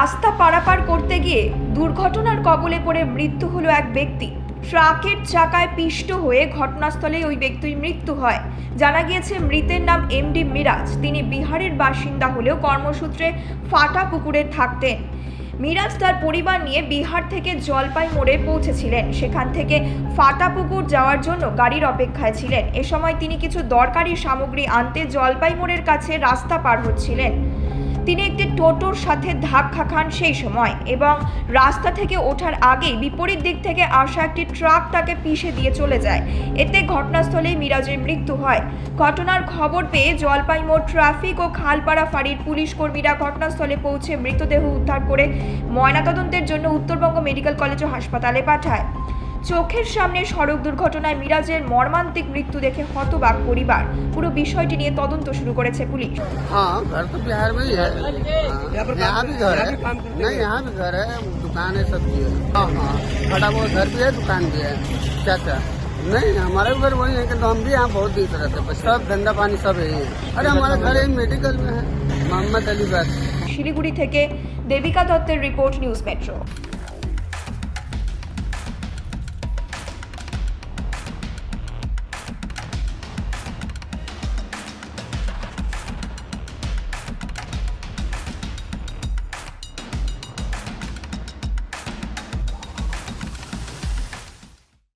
রাস্তা পারাপার করতে গিয়ে দুর্ঘটনার কবলে পড়ে মৃত্যু হলো এক ব্যক্তি। ট্রাকের চাকায় পিষ্ট হয়ে ঘটনাস্থলে ওই ব্যক্তির মৃত্যু হয়। জানা গিয়েছে মৃতের নাম এমডি মিরাজ। তিনি বিহারের বাসিন্দা হলেও কর্মসূত্রে ফাটাপুকুরে থাকতেন। মিরাজ তার পরিবার নিয়ে বিহার থেকে জলপাইগুড়ি পৌঁছেছিলেন। সেখান থেকে ফাটাপুকুর যাওয়ার জন্য গাড়ির অপেক্ষায় ছিলেন। এ সময় তিনি কিছু দরকারি সামগ্রী আনতে জলপাইগুড়ির কাছে রাস্তা পার হচ্ছিলেন। তিনি একটি টোটোর সাথে ধাক্কা খান সেই সময়, এবং রাস্তা থেকে ওঠার আগেই বিপরীত দিক থেকে আসা একটি ট্রাক তাকে পিষে দিয়ে চলে যায়। এতে ঘটনাস্থলেই মিরাজের মৃত্যু হয়। ঘটনার খবর পেয়ে জলপাইগুড়ি ট্রাফিক ও খালপাড়া ফাঁড়ির পুলিশ কর্মীরা ঘটনাস্থলে পৌঁছে মৃতদেহ উদ্ধার করে ময়নাতদন্তের জন্য উত্তরবঙ্গ মেডিকেল কলেজ ও হাসপাতালে পাঠায়। চোখের সামনে সড়ক দুর্ঘটনায় মিরাজের মর্মান্তিক মৃত্যু দেখে হতবাক পরিবার। পুরো বিষয়টি নিয়ে তদন্ত শুরু করেছে পুলিশ। हाँ, घर तो बिहार में ही है। यहाँ भी घर है। नहीं, यहाँ भी घर है, दुकान है, सब्जी है। हाँ, खड़ा वो घर भी है, दुकान भी है। चाचा नहीं, हमारे घर वही है कि हम भी यहाँ बहुत दिन से रहते हैं। सब धंधा पानी सब यही है। अरे हमारा घर यही मेडिकल में है। मोहम्मद अली बात। শিলিগুড়ি থেকে দেবিকা দত্তের রিপোর্ট, নিউজ মেট্রো।